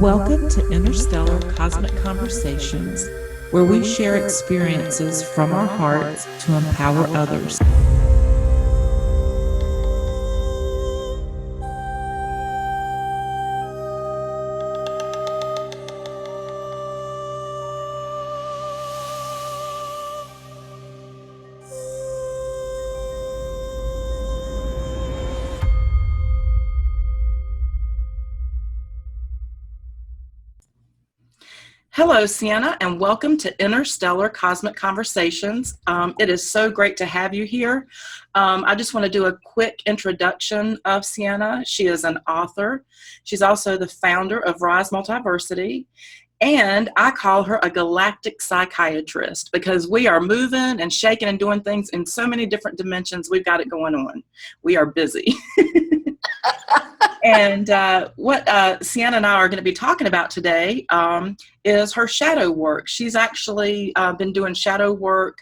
Welcome to Interstellar Cosmic Conversations, where we share experiences from our hearts to empower others. Hello, Sienna, and welcome to Interstellar Cosmic Conversations. It is so great to have you here. I just want to do a quick introduction of Sienna. She is an author. She's also the founder of Rise Multiversity, and I call her a galactic psychiatrist because we are moving and shaking and doing things in so many different dimensions. We've got it going on. We are busy. And what Sienna and I are going to be talking about today is her shadow work. She's actually been doing shadow work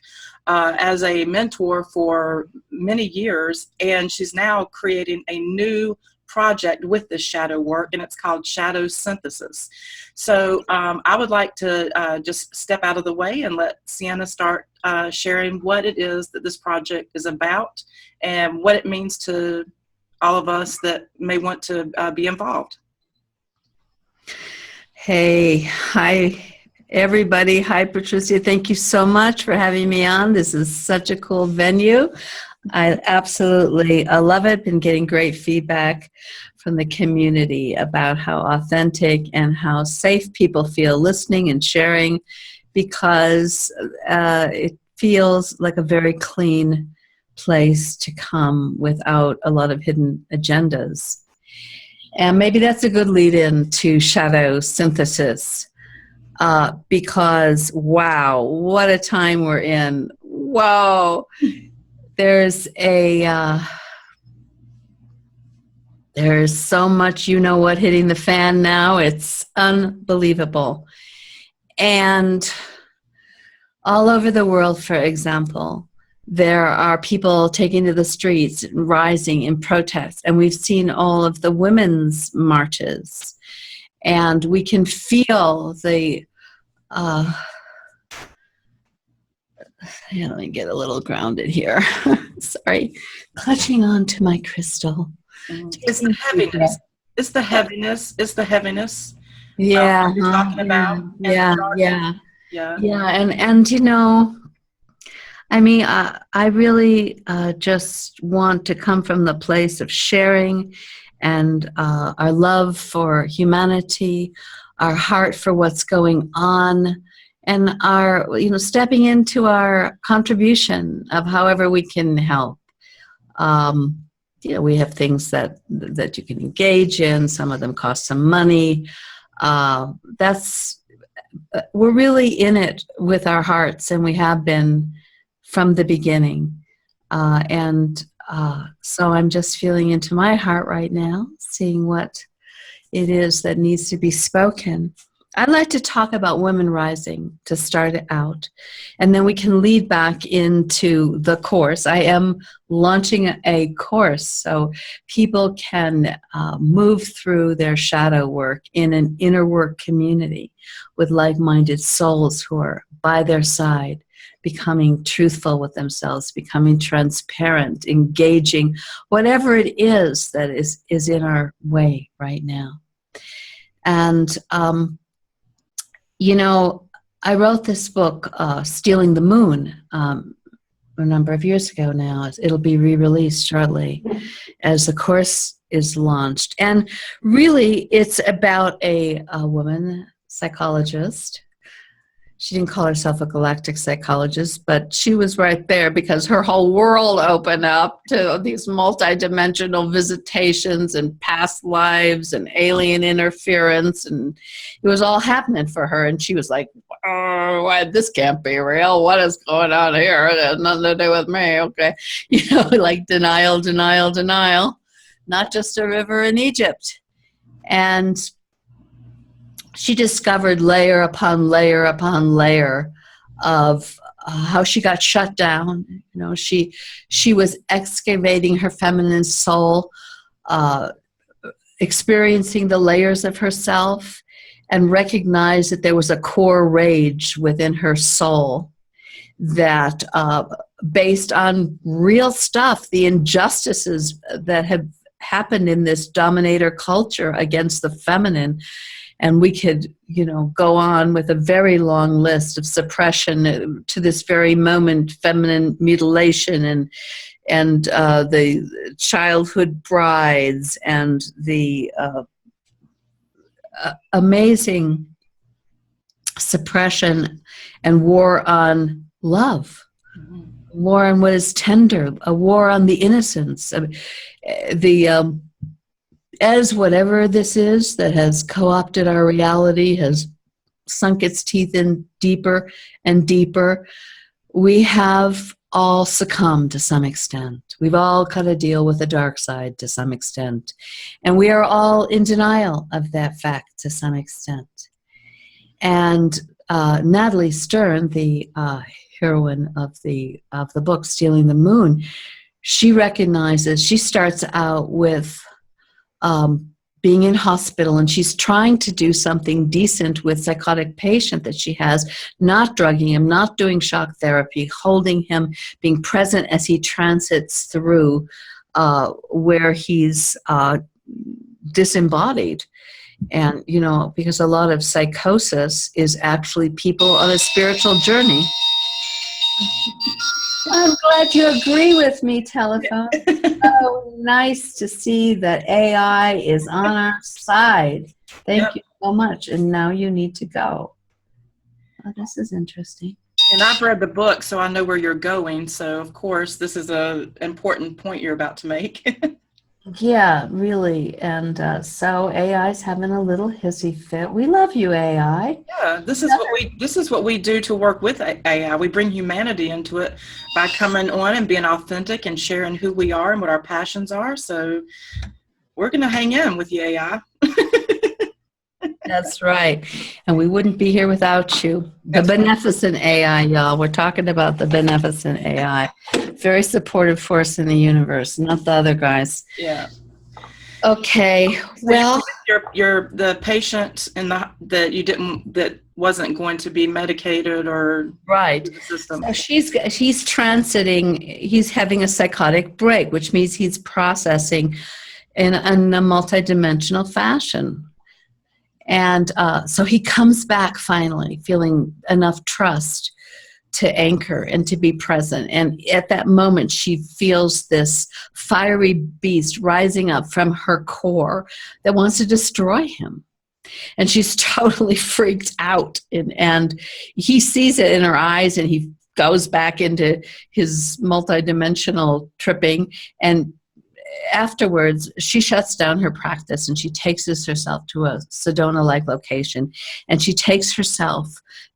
as a mentor for many years, and she's now creating a new project with this shadow work, and it's called Shadow Synthesis. So I would like to just step out of the way and let Sienna start sharing what it is that this project is about and what it means to all of us that may want to be involved. Hey, hi everybody. Hi Patricia. Thank you so much for having me on. This is such a cool venue. I absolutely love it. Been getting great feedback from the community about how authentic and how safe people feel listening and sharing, because it feels like a very clean place to come without a lot of hidden agendas. And maybe that's a good lead in to shadow synthesis, because wow, what a time we're in. Whoa, there's so much hitting the fan now. It's unbelievable. And all over the world, for example, there are people taking to the streets, rising in protest, and we've seen all of the women's marches, and we can feel the, let me get a little grounded here. Sorry, clutching on to my crystal. It's the heaviness. It's the heaviness. It's the heaviness. Yeah. You're talking about. Yeah. And I mean, I really just want to come from the place of sharing and our love for humanity, our heart for what's going on, and our, stepping into our contribution of however we can help. We have things that you can engage in. Some of them cost some money. We're really in it with our hearts, and we have been from the beginning. So I'm just feeling into my heart right now, seeing what it is that needs to be spoken. I'd like to talk about women rising to start it out, and then we can lead back into the course. I am launching a course so people can move through their shadow work in an inner work community with like-minded souls who are by their side, becoming truthful with themselves, becoming transparent, engaging, whatever it is that is in our way right now. And I wrote this book, Stealing the Moon, a number of years ago now. It'll be re-released shortly as the course is launched. And really, it's about a woman psychologist. She didn't call herself a galactic psychologist, but she was right there because her whole world opened up to these multidimensional visitations and past lives and alien interference, and it was all happening for her. And she was like, "Oh, this can't be real. What is going on here? It has nothing to do with me." Okay, like denial. Not just a river in Egypt. And she discovered layer upon layer upon layer of how she got shut down. She was excavating her feminine soul, experiencing the layers of herself, and recognized that there was a core rage within her soul that, based on real stuff, the injustices that have happened in this dominator culture against the feminine. And we could, go on with a very long list of suppression to this very moment, feminine mutilation and the childhood brides and the amazing suppression and war on love, war on what is tender, a war on the innocence. As whatever this is that has co-opted our reality, has sunk its teeth in deeper and deeper, we have all succumbed to some extent. We've all got to deal with the dark side to some extent. And we are all in denial of that fact to some extent. And Natalie Stern, the heroine of the book Stealing the Moon, she starts out with being in hospital, and she's trying to do something decent with psychotic patient that she has, not drugging him, not doing shock therapy, holding him, being present as he transits through where he's disembodied. And, because a lot of psychosis is actually people on a spiritual journey. I'm glad you agree with me, telephone. So nice to see that AI is on our side. Thank you so much. And now you need to go. Oh, this is interesting. And I've read the book, so I know where you're going. So, of course, this is an important point you're about to make. Yeah, really. And so AI's having a little hissy fit. We love you, AI. Yeah, this is what we do to work with AI. We bring humanity into it by coming on and being authentic and sharing who we are and what our passions are. So we're going to hang in with you, AI. That's right. And we wouldn't be here without you. The beneficent AI, y'all. We're talking about the beneficent AI. Very supportive force in the universe, not the other guys. Yeah. Okay. Well, you're the patient that wasn't going to be medicated or right. The system. So he's transiting. He's having a psychotic break, which means he's processing in a multidimensional fashion. And so he comes back finally, feeling enough trust to anchor and to be present. And at that moment, she feels this fiery beast rising up from her core that wants to destroy him. And she's totally freaked out. And he sees it in her eyes, and he goes back into his multidimensional tripping. And afterwards, she shuts down her practice, and she takes herself to a Sedona-like location, and she takes herself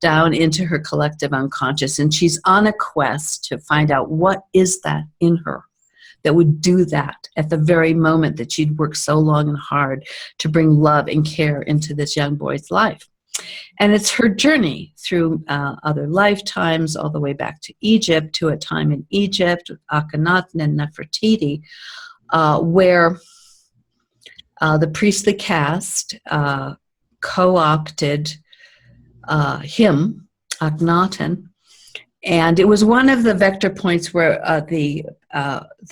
down into her collective unconscious, and she's on a quest to find out what is that in her that would do that at the very moment that she'd worked so long and hard to bring love and care into this young boy's life. And it's her journey through other lifetimes, all the way back to Egypt, to a time in Egypt with Akhenaten and Nefertiti, where the priestly caste co-opted him, Akhenaten, and it was one of the vector points where the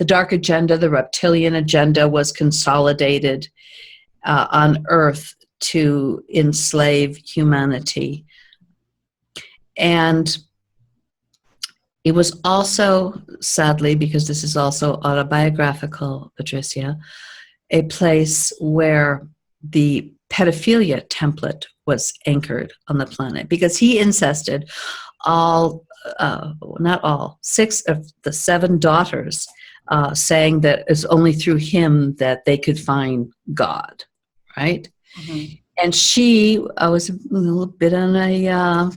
dark agenda, the reptilian agenda, was consolidated on Earth to enslave humanity. And it was also, sadly, because this is also autobiographical, Patricia, a place where the pedophilia template was anchored on the planet, because he incested not all, 6 of the 7 daughters, saying that it's only through him that they could find God, right? Mm-hmm. And she was a little bit on a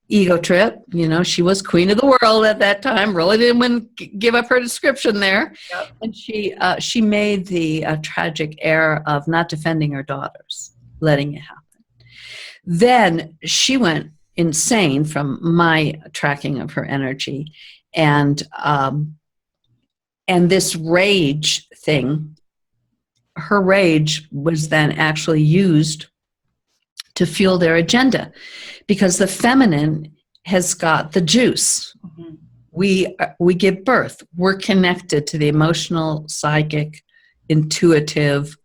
ego trip. She was queen of the world at that time, really didn't want to give up her description there. Yep. And she made the tragic error of not defending her daughters, letting it happen. Then she went insane from my tracking of her energy, and this rage thing, her rage was then actually used to fuel their agenda, because the feminine has got the juice. Mhm. We give birth. We're connected to the emotional, psychic, intuitive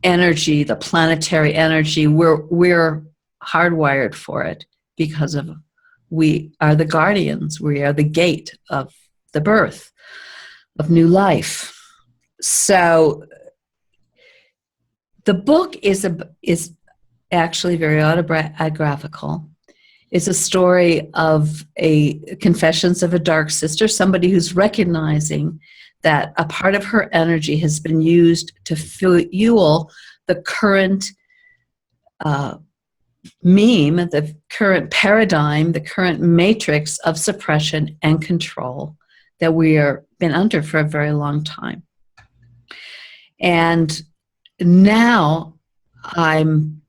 energy, the planetary energy. We're hardwired for it because of we are the guardians. We are the gate of the birth of new life. So the book is actually very autobiographical. It's a story of a confessions of a dark sister, somebody who's recognizing that a part of her energy has been used to fuel the current meme, the current paradigm, the current matrix of suppression and control that we are been under for a very long time. And now I'm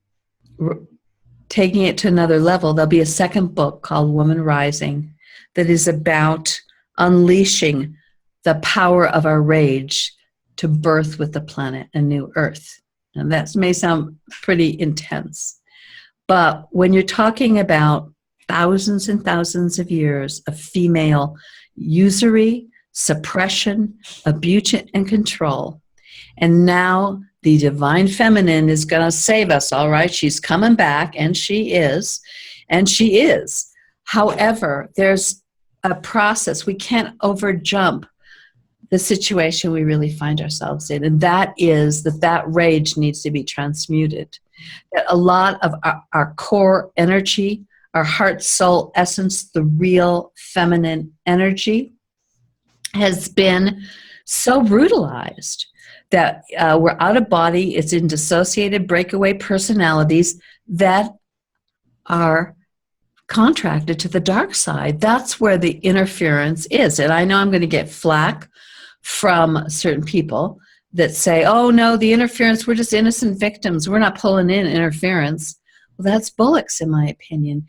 taking it to another level. There'll be a second book called Woman Rising that is about unleashing the power of our rage to birth with the planet a new earth. And that may sound pretty intense, but when you're talking about thousands and thousands of years of female usury, suppression, abuse, and control, and now the divine feminine is going to save us, all right? She's coming back, and she is. However, there's a process. We can't overjump the situation we really find ourselves in, and that is that rage needs to be transmuted. That a lot of our core energy, our heart, soul, essence, the real feminine energy has been so brutalized that we're out of body. It's in dissociated breakaway personalities that are contracted to the dark side. That's where the interference is. And I know I'm going to get flack from certain people that say, oh no, the interference, we're just innocent victims. We're not pulling in interference. Well, that's bullocks, in my opinion.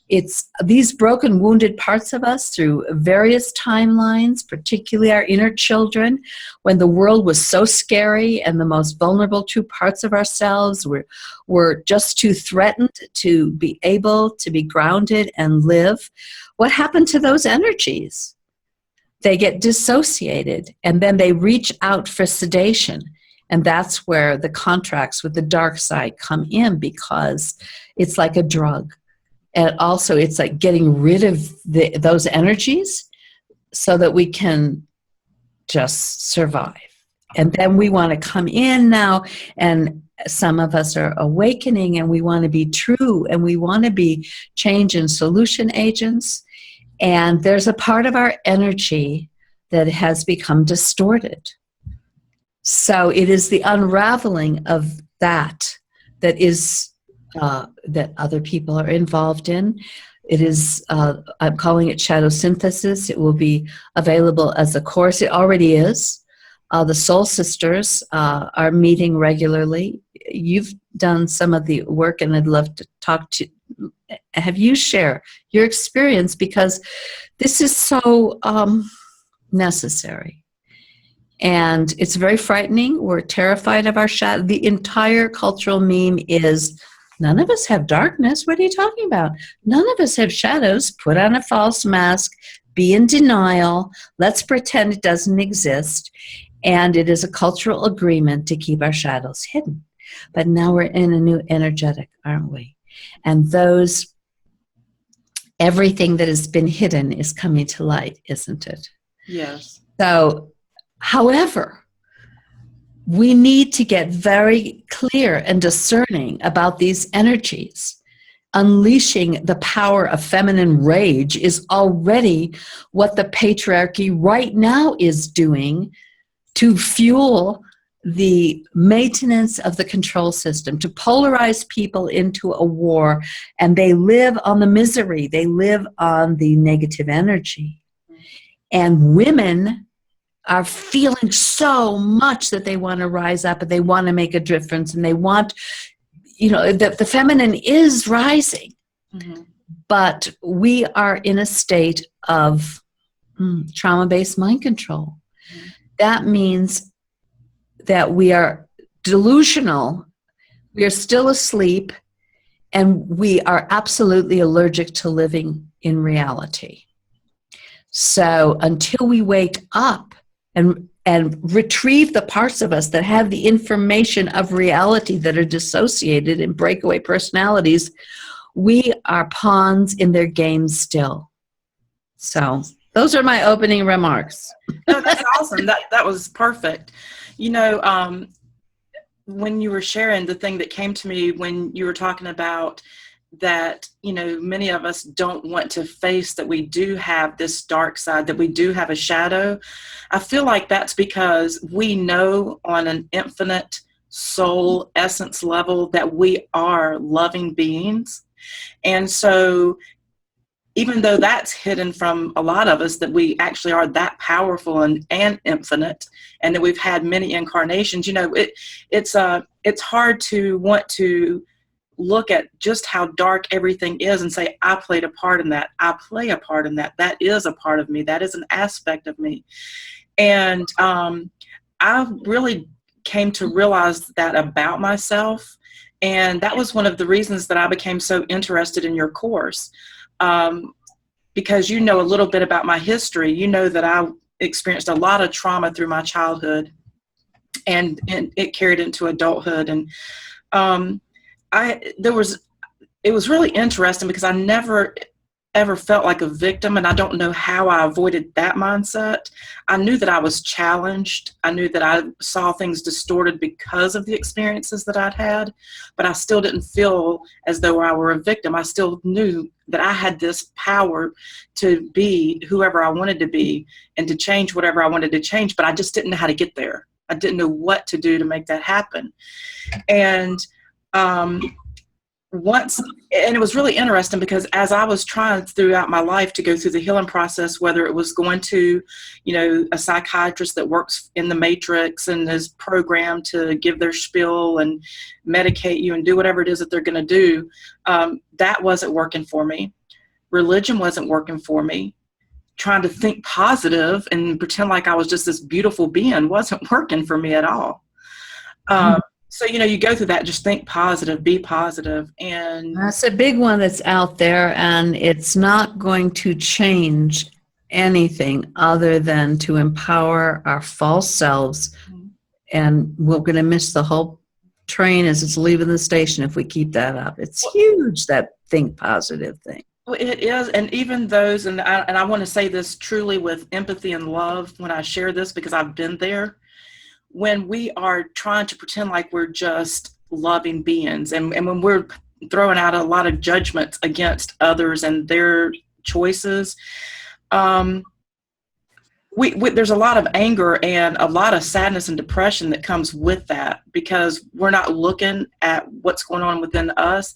It's these broken, wounded parts of us through various timelines, particularly our inner children, when the world was so scary and the most vulnerable true parts of ourselves were just too threatened to be able to be grounded and live. What happened to those energies? They get dissociated, and then they reach out for sedation. And that's where the contracts with the dark side come in, because it's like a drug. And also it's like getting rid of those energies so that we can just survive. And then we want to come in now, and some of us are awakening, and we want to be true, and we want to be change and solution agents. And there's a part of our energy that has become distorted. So it is the unraveling of that is that other people are involved in. It is, I'm calling it shadow synthesis. It will be available as a course. It already is. The Soul Sisters are meeting regularly. You've done some of the work, and I'd love to have you share your experience, because this is so necessary. And it's very frightening. We're terrified of our shadow. The entire cultural meme is, none of us have darkness. What are you talking about? None of us have shadows. Put on a false mask. Be in denial. Let's pretend it doesn't exist. And it is a cultural agreement to keep our shadows hidden. But now we're in a new energetic, aren't we? And everything that has been hidden is coming to light, isn't it? Yes. So, however, we need to get very clear and discerning about these energies. Unleashing the power of feminine rage is already what the patriarchy right now is doing to fuel the maintenance of the control system, to polarize people into a war, and they live on the misery, they live on the negative energy. And women are feeling so much that they want to rise up, and they want to make a difference, and they want, the feminine is rising. Mm-hmm. But we are in a state of trauma-based mind control. Mm-hmm. That means that we are delusional, we are still asleep, And we are absolutely allergic to living in reality. So until we wake up and retrieve the parts of us that have the information of reality that are dissociated in breakaway personalities, we are pawns in their game still. So those are my opening remarks. No, that's awesome. That was perfect. You know, when you were sharing, the thing that came to me when you were talking about that, you know, many of us don't want to face that we do have this dark side, that we do have a shadow. I feel like that's because we know on an infinite soul essence level that we are loving beings. And so even though that's hidden from a lot of us, that we actually are that powerful and infinite, and that we've had many incarnations, you know, it's hard to want to look at just how dark everything is and say, I played a part in that. I play a part in that. That is a part of me. That is an aspect of me. And I really came to realize that about myself. And that was one of the reasons that I became so interested in your course. Because you know a little bit about my history. You know that I experienced a lot of trauma through my childhood, and it carried into adulthood. And it was really interesting because I never ever felt like a victim, and I don't know how I avoided that mindset. I knew that I was challenged. I knew that I saw things distorted because of the experiences that I'd had, but I still didn't feel as though I were a victim. I still knew that I had this power to be whoever I wanted to be and to change whatever I wanted to change, but I just didn't know how to get there. I didn't know what to do to make that happen. And it was really interesting because as I was trying throughout my life to go through the healing process, whether it was going to, you know, a psychiatrist that works in the matrix and is programmed to give their spiel and medicate you and do whatever it is that they're going to do, that wasn't working for me. Religion wasn't working for me. Trying to think positive and pretend like I was just this beautiful being wasn't working for me at all. So, you know, you go through that, just think positive, be positive. And that's a big one that's out there, and it's not going to change anything other than to empower our false selves. And we're going to miss the whole train as it's leaving the station if we keep that up. It's huge, that think positive thing. Well, it is. And even those, and I want to say this truly with empathy and love when I share this, because I've been there. When we are trying to pretend like we're just loving beings, and when we're throwing out a lot of judgments against others and their choices, there's a lot of anger and a lot of sadness and depression that comes with that, because we're not looking at what's going on within us.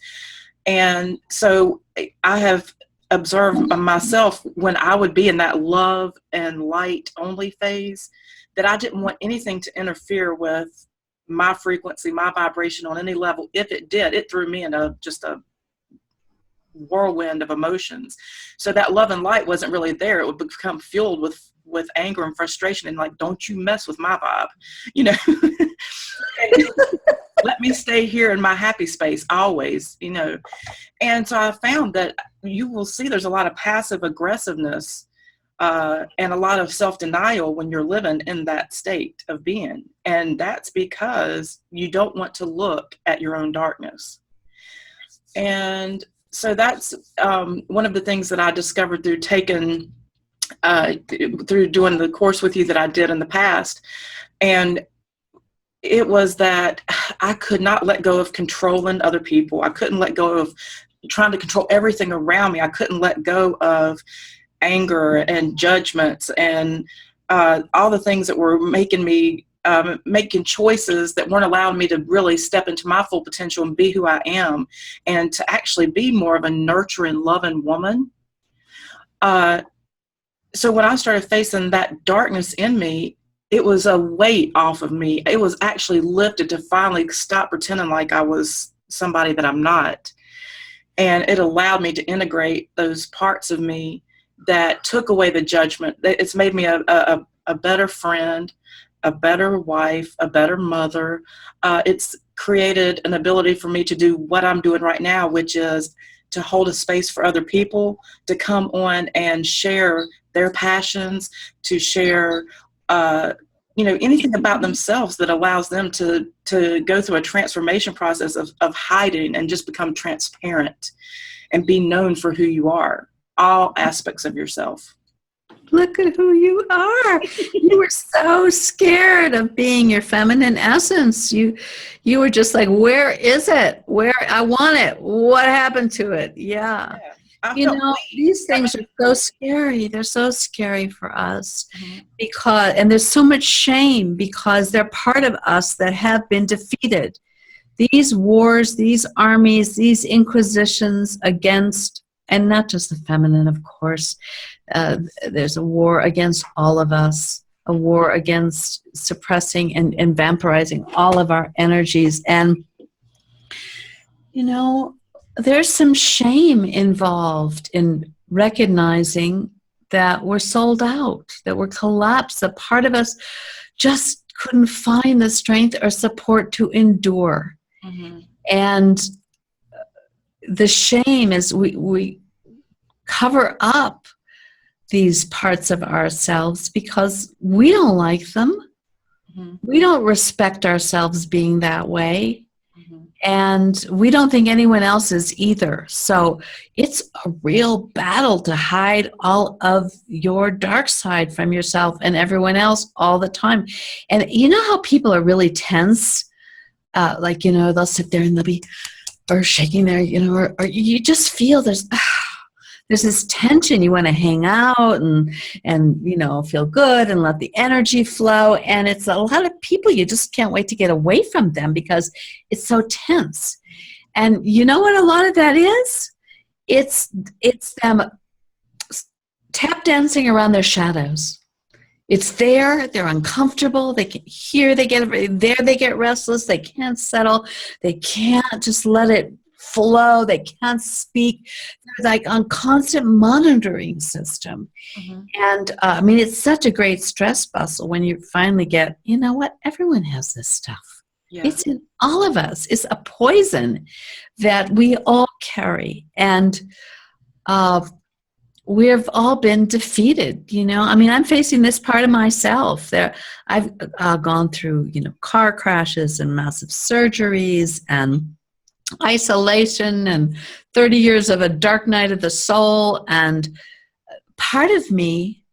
And so I have observed myself when I would be in that love and light only phase, that I didn't want anything to interfere with my frequency, my vibration on any level. If it did, it threw me in just a whirlwind of emotions. So that love and light wasn't really there. It would become fueled with anger and frustration and like, don't you mess with my vibe, you know. Let me stay here in my happy space always, you know. And so I found that you will see there's a lot of passive aggressiveness and a lot of self-denial when you're living in that state of being. And that's because you don't want to look at your own darkness. And so that's one of the things that I discovered through doing the course with you that I did in the past. And it was that I could not let go of controlling other people. I couldn't let go of trying to control everything around me. I couldn't let go of anger and judgments and all the things that were making me making choices that weren't allowing me to really step into my full potential and be who I am, and to actually be more of a nurturing, loving woman. So when I started facing that darkness in me, it was a weight off of me. It was actually lifted to finally stop pretending like I was somebody that I'm not. And it allowed me to integrate those parts of me that took away the judgment. It's made me a better friend, a better wife, a better mother. It's created an ability for me to do what I'm doing right now, which is to hold a space for other people to come on and share their passions, to share, anything about themselves that allows them to go through a transformation process of hiding and just become transparent and be known for who you are, all aspects of yourself. Look at who you are. You were so scared of being your feminine essence. You were just like, where is it? Where I want it. What happened to it? Yeah. These things are so scary. They're so scary for us and there's so much shame because they're part of us that have been defeated. These wars, these armies, these inquisitions against, and not just the feminine, of course. There's a war against all of us, a war against suppressing and vampirizing all of our energies. And, there's some shame involved in recognizing that we're sold out, that we're collapsed, that part of us just couldn't find the strength or support to endure. Mm-hmm. And the shame is we cover up these parts of ourselves because we don't like them. Mm-hmm. We don't respect ourselves being that way. Mm-hmm. And we don't think anyone else is either. So it's a real battle to hide all of your dark side from yourself and everyone else all the time. And you know how people are really tense? They'll sit there and they'll be or shaking their, or you just feel there's this tension. You want to hang out and feel good and let the energy flow. And it's a lot of people, you just can't wait to get away from them because it's so tense. And you know what a lot of that is? It's them tap dancing around their shadows. It's there, they're uncomfortable, they can hear, they get restless, they can't settle, they can't just let it flow, they can't speak. They're like on constant monitoring system. Mm-hmm. And it's such a great stress bustle when you finally get, you know what, everyone has this stuff. Yeah. It's in all of us. It's a poison that we all carry. And we've all been defeated, I'm facing this part of myself. I've gone through, car crashes and massive surgeries and isolation and 30 years of a dark night of the soul. And part of me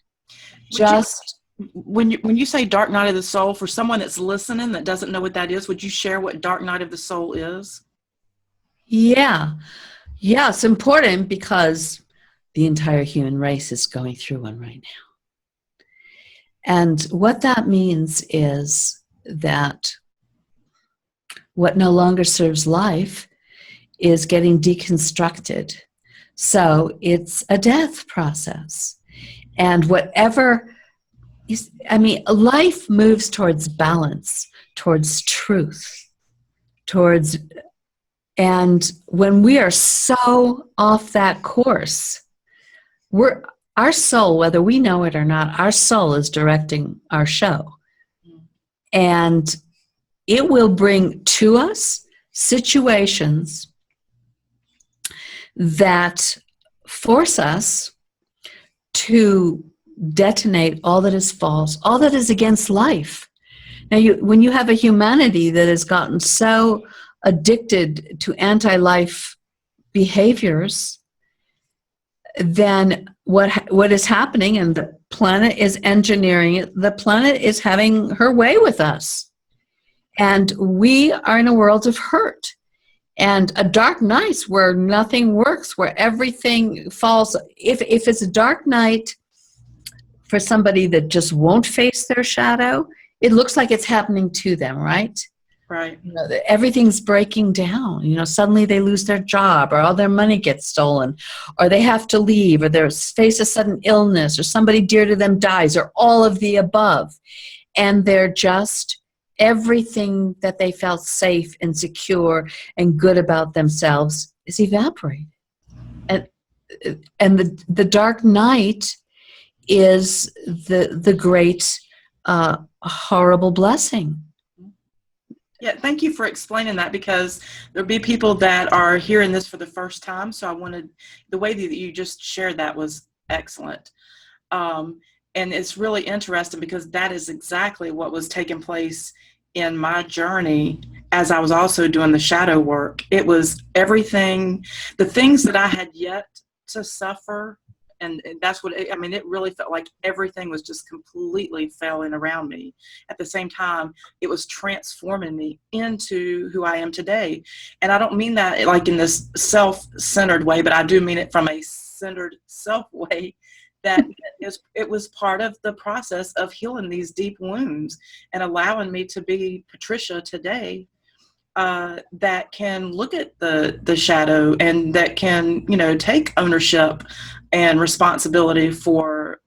when you say dark night of the soul, for someone that's listening that doesn't know what that is, would you share what dark night of the soul is? Yeah, it's important because the entire human race is going through one right now. And what that means is that what no longer serves life is getting deconstructed. So it's a death process. And whatever is, life moves towards balance, towards truth, and when we are so off that course, our soul, whether we know it or not, our soul is directing our show. And it will bring to us situations that force us to detonate all that is false, all that is against life. Now, when you have a humanity that has gotten so addicted to anti-life behaviors, then what is happening, and the planet is engineering it, the planet is having her way with us. And we are in a world of hurt. And a dark night where nothing works, where everything falls. If it's a dark night for somebody that just won't face their shadow, it looks like it's happening to them, right? Right. Everything's breaking down. Suddenly they lose their job, or all their money gets stolen, or they have to leave, or they face a sudden illness, or somebody dear to them dies, or all of the above. And they're just, everything that they felt safe and secure and good about themselves is evaporated. And the dark night is the great horrible blessing. Yeah, thank you for explaining that, because there'll be people that are hearing this for the first time. So I wanted, the way that you just shared that was excellent. Um, and it's really interesting because that is exactly what was taking place in my journey as I was also doing the shadow work. It was everything, the things that I had yet to suffer. And that's what I mean, it really felt like everything was just completely failing around me. At the same time, it was transforming me into who I am today. And I don't mean that like in this self-centered way, but I do mean it from a centered self way, that it was part of the process of healing these deep wounds and allowing me to be Patricia today, that can look at the shadow and that can, you know, take ownership and responsibility for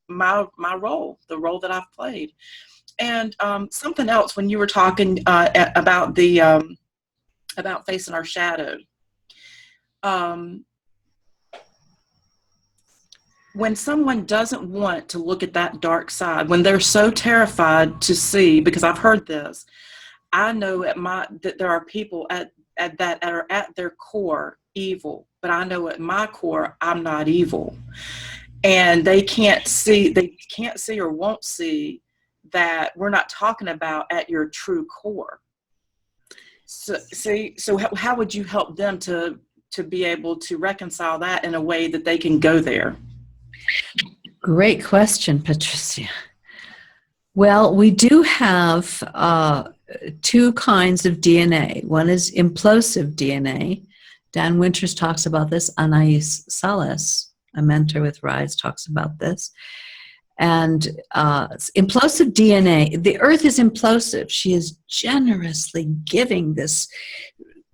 my role, the role that I've played. And something else, when you were talking about the about facing our shadow, when someone doesn't want to look at that dark side, when they're so terrified to see, because I've heard this, I know that there are people that are at their core evil, but I know at my core I'm not evil, and they can't see or won't see that we're not talking about at your true core. So how would you help them to be able to reconcile that in a way that they can go there? Great question, Patricia. Well, we do have two kinds of DNA. One is implosive DNA. Dan Winters talks about this. Anais Salas, a mentor with Rise, talks about this. And implosive DNA, the earth is implosive. She is generously giving this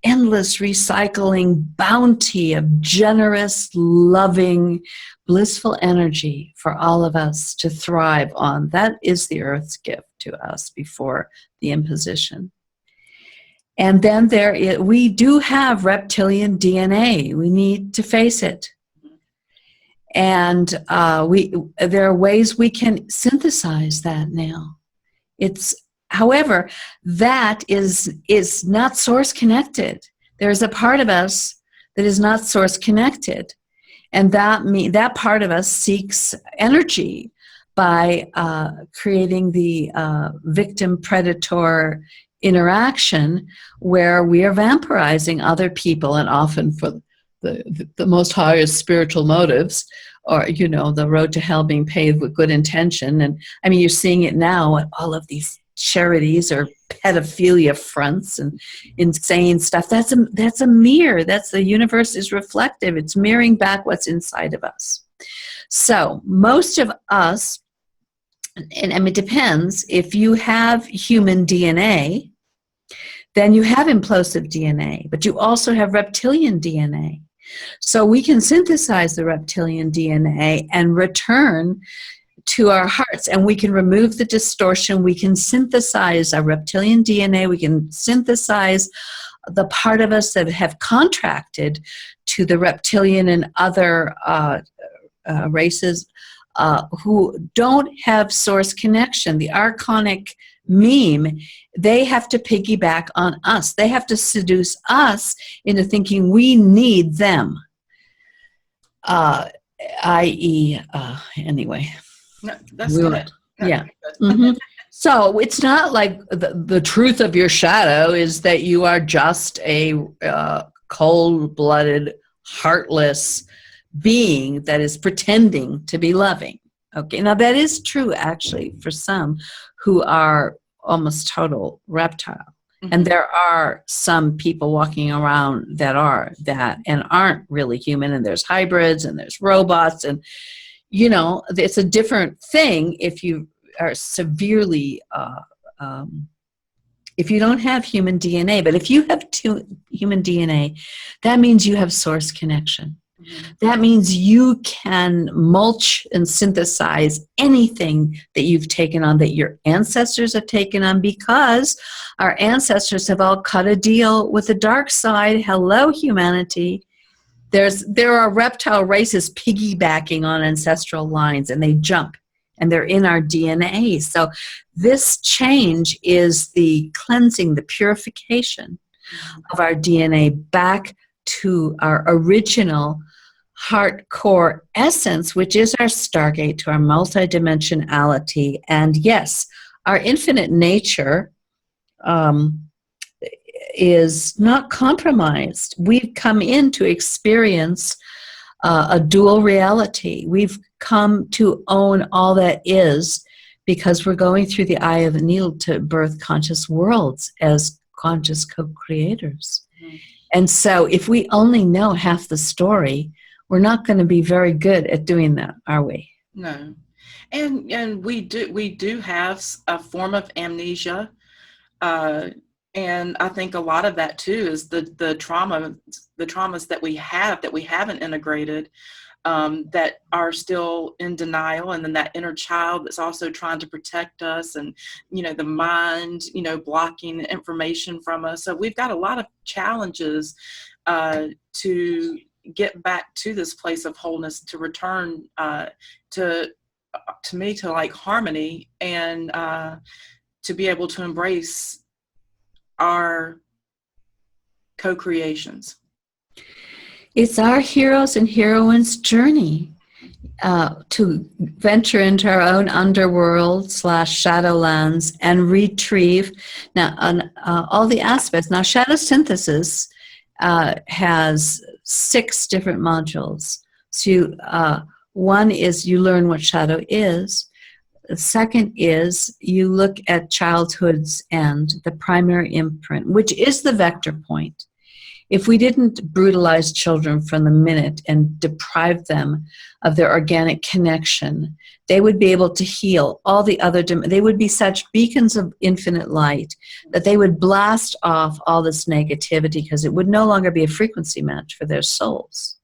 endless recycling bounty of generous, loving, blissful energy for all of us to thrive on. That is the earth's gift to us before the imposition. And then we do have reptilian DNA. We need to face it. And there are ways we can synthesize that now. However, that is not source connected. There's a part of us that is not source connected. And that part of us seeks energy by creating the victim-predator interaction where we are vampirizing other people, and often for the most highest spiritual motives, or, you know, the road to hell being paved with good intention. And I mean, you're seeing it now at all of these charities or pedophilia fronts and insane stuff. That's a mirror. That's the universe is reflective. It's mirroring back what's inside of us. So most of us, and I mean, it depends. If you have human DNA, then you have implosive DNA, but you also have reptilian DNA. So we can synthesize the reptilian DNA and return to our hearts, and we can remove the distortion. We can synthesize our reptilian DNA. We can synthesize the part of us that have contracted to the reptilian and other races who don't have source connection. The archonic meme, they have to piggyback on us. They have to seduce us into thinking we need them. Anyway. No, that's good. No, yeah. Mm-hmm. So it's not like the truth of your shadow is that you are just a cold-blooded, heartless being that is pretending to be loving. Okay, now that is true actually for some who are almost total reptile. Mm-hmm. And there are some people walking around that are that and aren't really human, and there's hybrids and there's robots, and you know, it's a different thing if you are severely if you don't have human DNA. But if you have human DNA, that means you have source connection. That means you can mulch and synthesize anything that you've taken on, that your ancestors have taken on, because our ancestors have all cut a deal with the dark side. Hello, humanity. There are reptile races piggybacking on ancestral lines, and they jump and they're in our DNA. So this change is the cleansing, the purification of our DNA back to our original heart core essence, which is our stargate to our multidimensionality. And yes, our infinite nature is not compromised. We've come in to experience a dual reality. We've come to own all that is, because we're going through the eye of the needle to birth conscious worlds as conscious co-creators. Mm-hmm. And so if we only know half the story, we're not going to be very good at doing that, are we? No. And we do have a form of amnesia. And I think a lot of that too is the traumas that we haven't integrated, that are still in denial, and then that inner child that's also trying to protect us, and the mind blocking information from us. So we've got a lot of challenges to get back to this place of wholeness, to return to like harmony, and to be able to embrace our co-creations. It's our heroes and heroines' journey to venture into our own underworld / shadowlands and retrieve now all the aspects. Now, shadow synthesis has 6 different modules. So one is you learn what shadow is. The second is you look at childhood's end, the primary imprint, which is the vector point. If we didn't brutalize children from the minute and deprive them of their organic connection, they would be able to heal all the other, they would be such beacons of infinite light that they would blast off all this negativity, because it would no longer be a frequency match for their souls.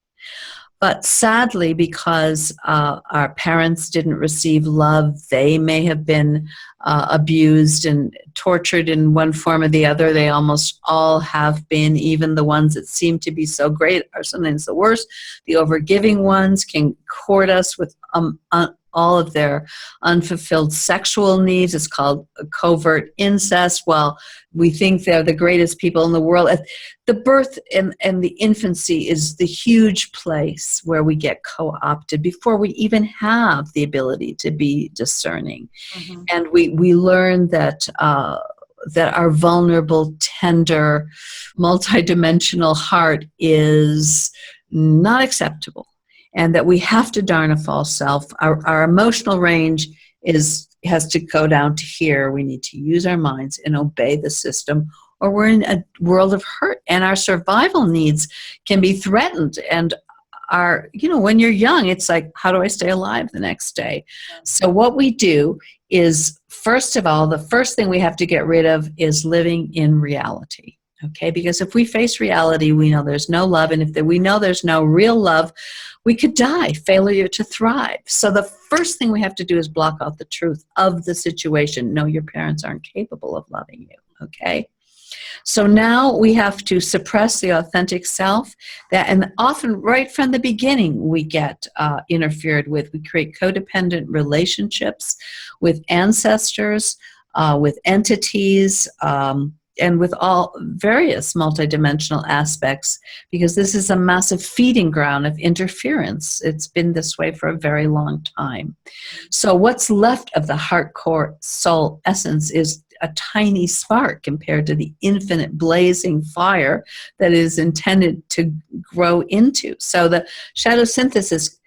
But sadly, because our parents didn't receive love, they may have been abused and tortured in one form or the other. They almost all have been. Even the ones that seem to be so great are sometimes the worst. The overgiving ones can court us with all of their unfulfilled sexual needs. It's called covert incest. Well, we think they're the greatest people in the world. The birth and the infancy is the huge place where we get co-opted before we even have the ability to be discerning. Mm-hmm. And we learn that our vulnerable, tender, multidimensional heart is not acceptable, and that we have to darn a false self. Our emotional range has to go down to here. We need to use our minds and obey the system, or we're in a world of hurt, and our survival needs can be threatened. And when you're young, it's like, how do I stay alive the next day? So what we do is, first of all, the first thing we have to get rid of is living in reality. Okay, because if we face reality, we know there's no love, and if we know there's no real love, we could die, failure to thrive. So the first thing we have to do is block out the truth of the situation. No, your parents aren't capable of loving you, okay? So now we have to suppress the authentic self, and often right from the beginning we get interfered with. We create codependent relationships with ancestors, with entities, and with all various multidimensional aspects, because this is a massive feeding ground of interference. It's been this way for a very long time. So what's left of the heart core soul essence is a tiny spark compared to the infinite blazing fire that is intended to grow into. So the shadow synthesis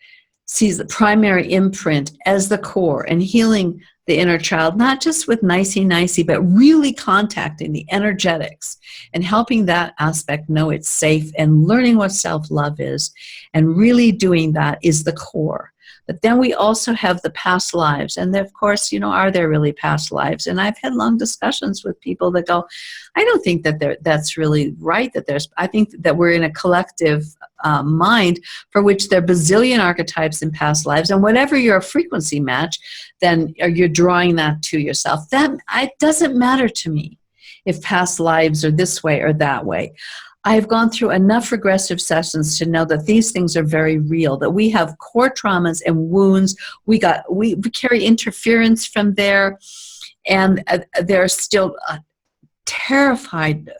sees the primary imprint as the core, and healing the inner child, not just with nicey-nicey, but really contacting the energetics and helping that aspect know it's safe, and learning what self-love is, and really doing that is the core. But then we also have the past lives, and of course, are there really past lives? And I've had long discussions with people that go, I don't think that that's really right. I think that we're in a collective mind for which there are bazillion archetypes in past lives, and whatever your frequency match, then you're drawing that to yourself. That it doesn't matter to me if past lives are this way or that way. I've gone through enough regressive sessions to know that these things are very real, that we have core traumas and wounds. We carry interference from there, and there are still terrified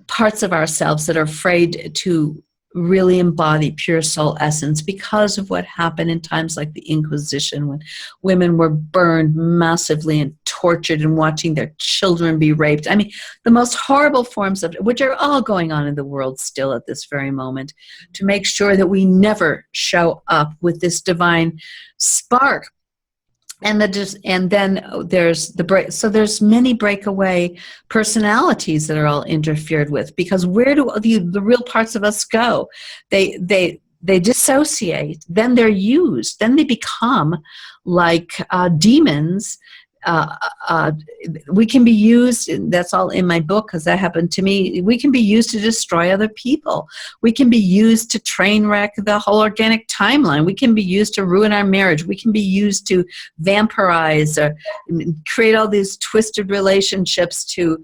parts of ourselves that are afraid to really embody pure soul essence because of what happened in times like the Inquisition, when women were burned massively and tortured and watching their children be raped. I mean, the most horrible forms of, which are all going on in the world still at this very moment, to make sure that we never show up with this divine spark. And then there's the break. So there's many breakaway personalities that are all interfered with, because where do the real parts of us go? They dissociate. Then they're used. Then they become like demons. We can be used, that's all in my book because that happened to me. We can be used to destroy other people. We can be used to train wreck the whole organic timeline. We can be used to ruin our marriage. We can be used to vampirize or create all these twisted relationships to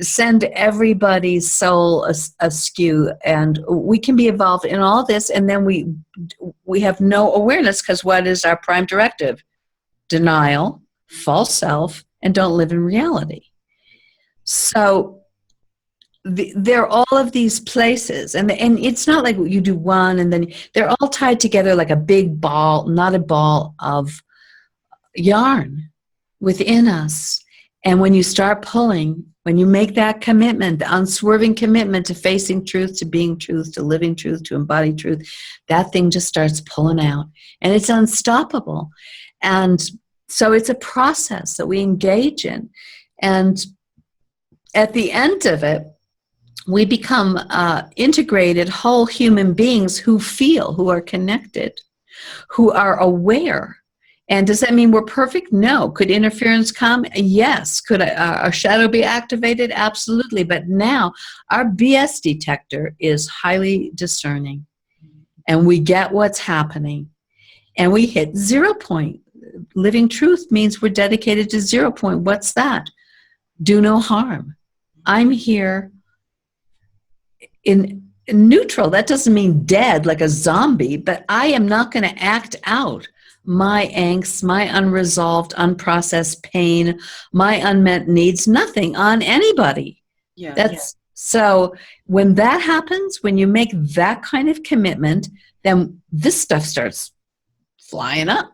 send everybody's soul askew. And we can be involved in all this, and then we have no awareness, because what is our prime directive? Denial, false self, and don't live in reality. So there are all of these places, and it's not like you do one and then they're all tied together like a big ball, not a ball of yarn within us. And when you start pulling, when you make that commitment, the unswerving commitment to facing truth, to being truth, to living truth, to embody truth, that thing just starts pulling out, and it's unstoppable. And so it's a process that we engage in. And at the end of it, we become integrated whole human beings who feel, who are connected, who are aware. And does that mean we're perfect? No. Could interference come? Yes. Could our shadow be activated? Absolutely. But now our BS detector is highly discerning, and we get what's happening, and we hit 0 point. Living truth means we're dedicated to 0 point. What's that? Do no harm. I'm here in neutral. That doesn't mean dead like a zombie, but I am not going to act out my angst, my unresolved, unprocessed pain, my unmet needs, nothing on anybody. So when that happens, when you make that kind of commitment, then this stuff starts flying up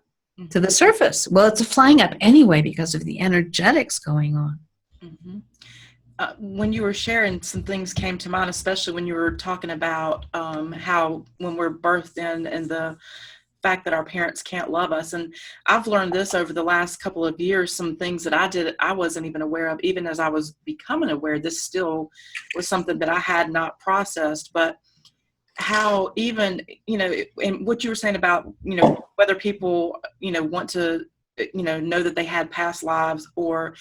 to the surface. Well, it's flying up anyway because of the energetics going on. Mm-hmm. When you were sharing, some things came to mind, especially when you were talking about how when we're birthed in and the fact that our parents can't love us. And I've learned this over the last couple of years, some things that I did I wasn't even aware of. Even as I was becoming aware, this still was something that I had not processed. But how even, and what you were saying about, whether people, want to, know that they had past lives, or,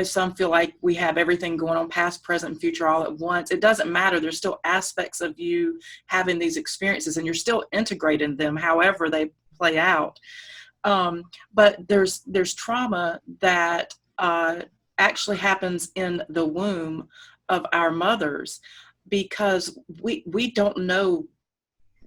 some feel like we have everything going on, past, present, and future all at once. It doesn't matter. There's still aspects of you having these experiences, and you're still integrating them however they play out. But there's trauma that actually happens in the womb of our mothers, because we don't know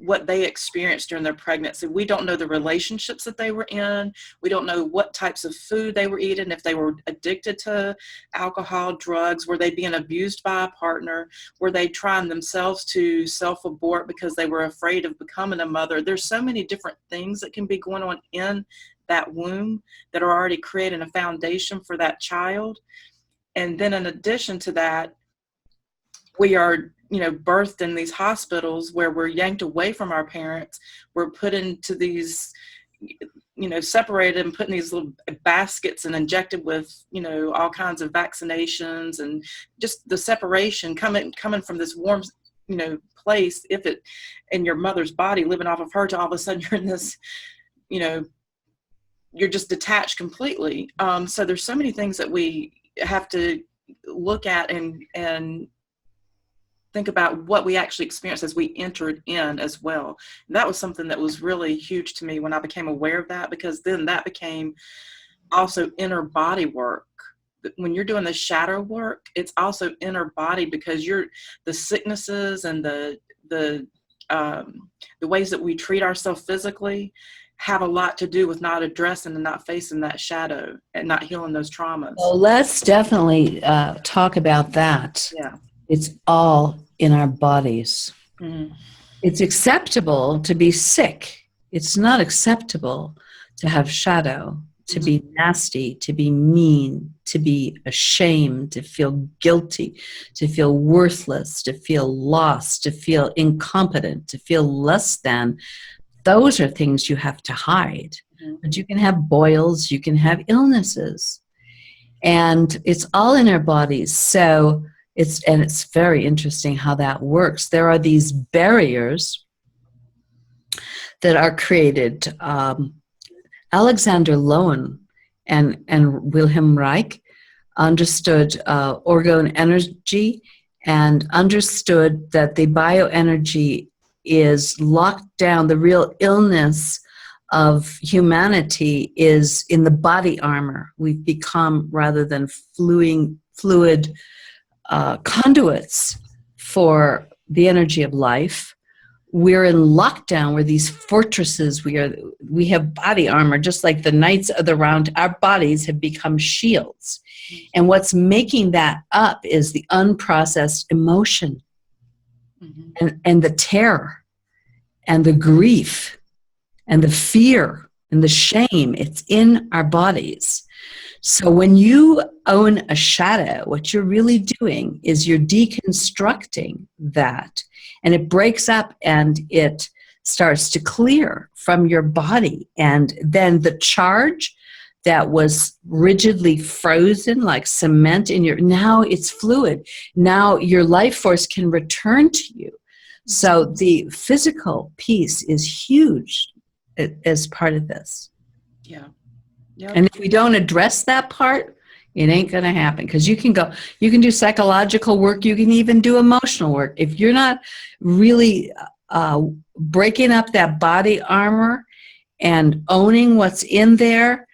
what they experienced during their pregnancy. We don't know the relationships that they were in. We don't know what types of food they were eating, if they were addicted to alcohol, drugs, were they being abused by a partner, were they trying themselves to self-abort because they were afraid of becoming a mother. There's so many different things that can be going on in that womb that are already creating a foundation for that child. And then in addition to that, we are birthed in these hospitals where we're yanked away from our parents. We're put into these, separated and put in these little baskets and injected with, all kinds of vaccinations, and just the separation coming from this warm, place, if it in your mother's body, living off of her, to all of a sudden you're in this, you're just detached completely. So there's so many things that we have to look at and think about what we actually experienced as we entered in as well. And that was something that was really huge to me when I became aware of that, because then that became also inner body work when you're doing the shadow work, it's also inner body, because the sicknesses and the ways that we treat ourselves physically have a lot to do with not addressing and not facing that shadow and not healing those traumas. Well, let's definitely talk about that. Yeah. It's all in our bodies. Mm-hmm. It's acceptable to be sick. It's not acceptable to have shadow, to be nasty, to be mean, to be ashamed, to feel guilty, to feel worthless, to feel lost, to feel incompetent, to feel less than. Those are things you have to hide. But you can have boils, you can have illnesses. And it's all in our bodies. So it's very interesting how that works. There are these barriers that are created. Alexander Lowen and Wilhelm Reich understood orgone energy and understood that the bioenergy is locked down. The real illness of humanity is in the body armor. We've become, rather than fluid conduits for the energy of life, we're in lockdown. We're these fortresses. We have body armor, just like the knights of the round. Our bodies have become shields. And what's making that up is the unprocessed emotion, and the terror and the grief and the fear and the shame. It's in our bodies. So when you own a shadow, what you're really doing is you're deconstructing that, and it breaks up and it starts to clear from your body. And then the charge that was rigidly frozen like cement now it's fluid. Now your life force can return to you. So the physical piece is huge as part of this. Yeah. Yep. And if we don't address that part, it ain't going to happen. Because you can do psychological work, you can even do emotional work. If you're not really breaking up that body armor and owning what's in there,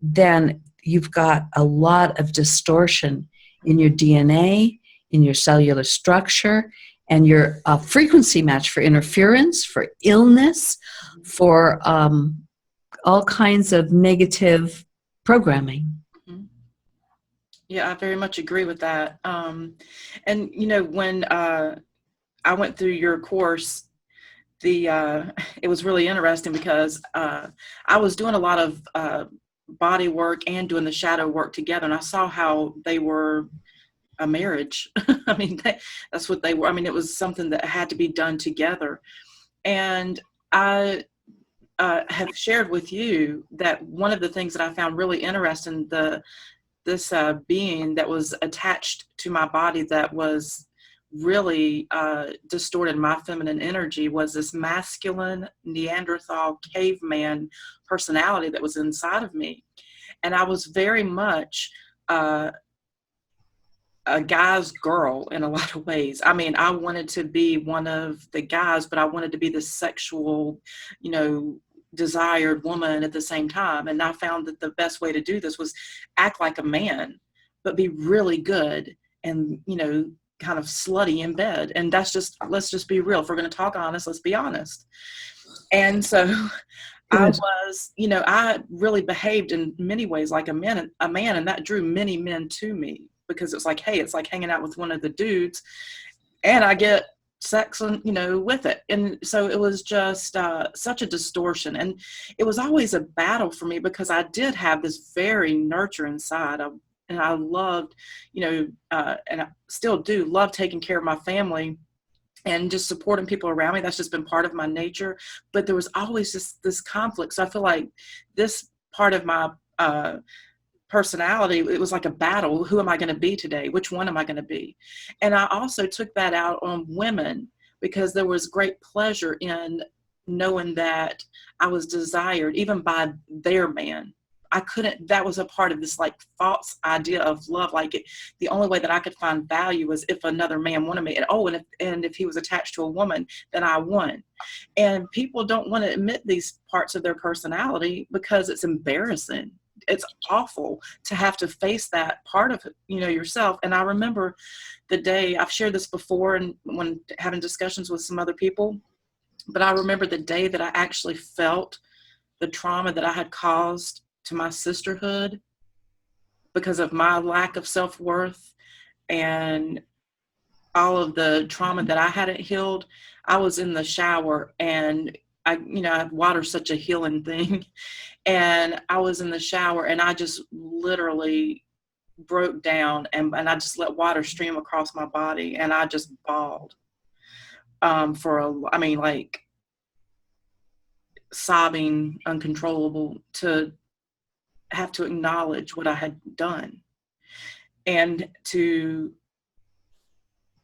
then you've got a lot of distortion in your DNA, in your cellular structure, and your frequency match for interference, for illness, for all kinds of negative programming. Yeah, I very much agree with that. And, when I went through your course, it was really interesting because I was doing a lot of body work and doing the shadow work together, and I saw how they were a marriage. I mean, that's what they were. I mean, it was something that had to be done together. And I have shared with you that one of the things that I found really interesting, this being that was attached to my body that was really distorted my feminine energy, was this masculine Neanderthal caveman personality that was inside of me. And I was very much a guy's girl in a lot of ways. I mean, I wanted to be one of the guys, but I wanted to be the sexual, desired woman at the same time. And I found that the best way to do this was act like a man, but be really good and, kind of slutty in bed. And let's just be real. If we're going to talk honest, let's be honest. And so I was, I really behaved in many ways like a man, and that drew many men to me, because it's like, hey, it's like hanging out with one of the dudes and I get sex and, with it. And so it was just such a distortion. And it was always a battle for me, because I did have this very nurturing side and I loved, and I still do love taking care of my family and just supporting people around me. That's just been part of my nature. But there was always just this conflict. So I feel like this part of my personality, it was like a battle. Who am I going to be today? Which one am I going to be? And I also took that out on women, because there was great pleasure in knowing that I was desired even by their man. That was a part of this like false idea of love. Like the only way that I could find value was if another man wanted me. And if he was attached to a woman, then I won. And people don't want to admit these parts of their personality because it's embarrassing. it's awful to have to face that part of it, yourself. And I remember the day, I've shared this before and when having discussions with some other people, but I remember the day that I actually felt the trauma that I had caused to my sisterhood because of my lack of self-worth and all of the trauma that I hadn't healed. I was in the shower, and water's such a healing thing. And I was in the shower, and I just literally broke down, and I just let water stream across my body, and I just bawled like sobbing uncontrollable, to have to acknowledge what I had done and to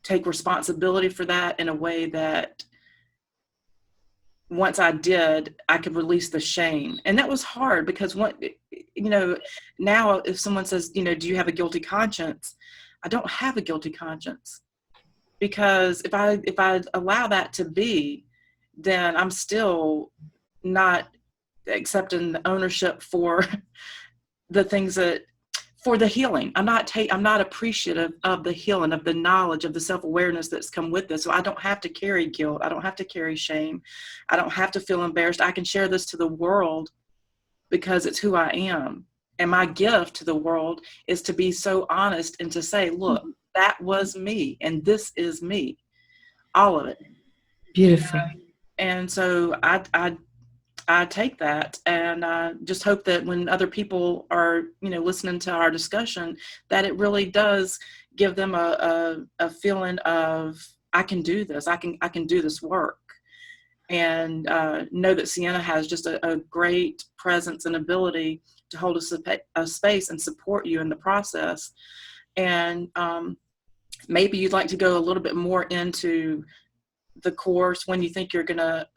take responsibility for that in a way that once I did, I could release the shame. And that was hard because now if someone says, do you have a guilty conscience? I don't have a guilty conscience, because if I allow that to be, then I'm still not accepting the ownership for the things for the healing. I'm not appreciative of the healing, of the knowledge, of the self-awareness that's come with this. So I don't have to carry guilt. I don't have to carry shame. I don't have to feel embarrassed. I can share this to the world because it's who I am. And my gift to the world is to be so honest and to say, look, that was me and this is me. All of it. Beautiful. And so I take that, and I just hope that when other people are, listening to our discussion, that it really does give them a feeling of, I can do this. I can do this work, and know that Sienna has just a great presence and ability to hold a space and support you in the process. And maybe you'd like to go a little bit more into the course, when you think you're going to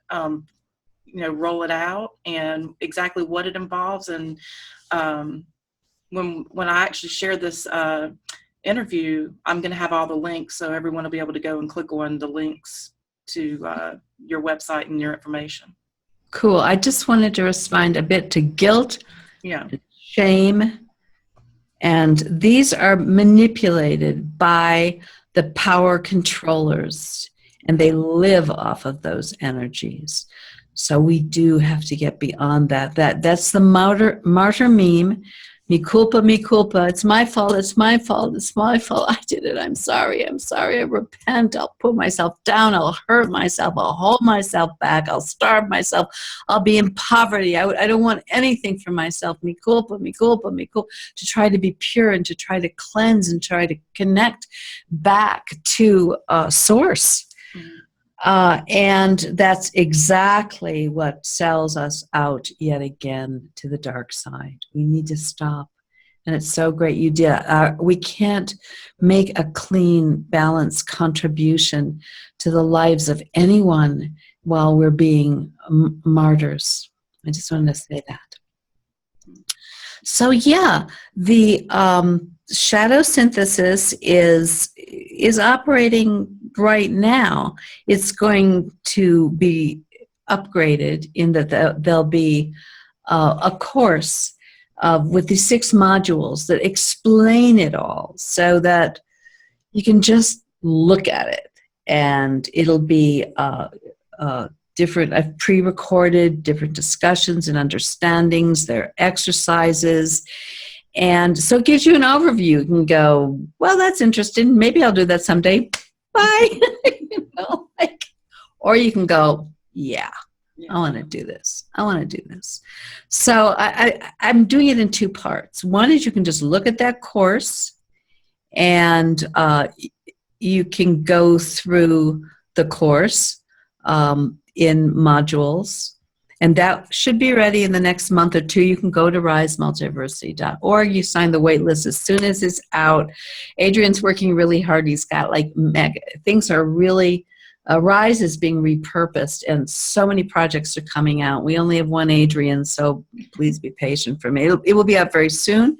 roll it out, and exactly what it involves. And when I actually share this interview, I'm going to have all the links, so everyone will be able to go and click on the links to your website and your information. Cool. I just wanted to respond a bit to guilt, shame, and these are manipulated by the power controllers, and they live off of those energies. So we do have to get beyond that. That's the martyr meme. Me culpa, it's my fault, it's my fault, it's my fault. I did it, I'm sorry, I repent, I'll put myself down, I'll hurt myself, I'll hold myself back, I'll starve myself, I'll be in poverty, I don't want anything for myself. Me culpa, to try to be pure and to try to cleanse and try to connect back to source. And that's exactly what sells us out yet again to the dark side. We need to stop. And it's so great you did. We can't make a clean, balanced contribution to the lives of anyone while we're being martyrs. I just wanted to say that. So yeah, the shadow synthesis is operating right now. It's going to be upgraded in that there'll be a course with these 6 modules that explain it all, so that you can just look at it, and it'll be different. I've pre-recorded different discussions and understandings. There are exercises. And so it gives you an overview. You can go, well, that's interesting. Maybe I'll do that someday. Bye. Or you can go, yeah, I want to do this. I want to do this. So I'm doing it in 2 parts. One is you can just look at that course, and you can go through the course in modules, and that should be ready in the next month or 2. You can go to risemultiversity.org. You sign the wait list as soon as it's out. Adrian's working really hard. He's got things are really, Rise is being repurposed, and so many projects are coming out. We only have 1 Adrian, so please be patient for me. It will be up very soon.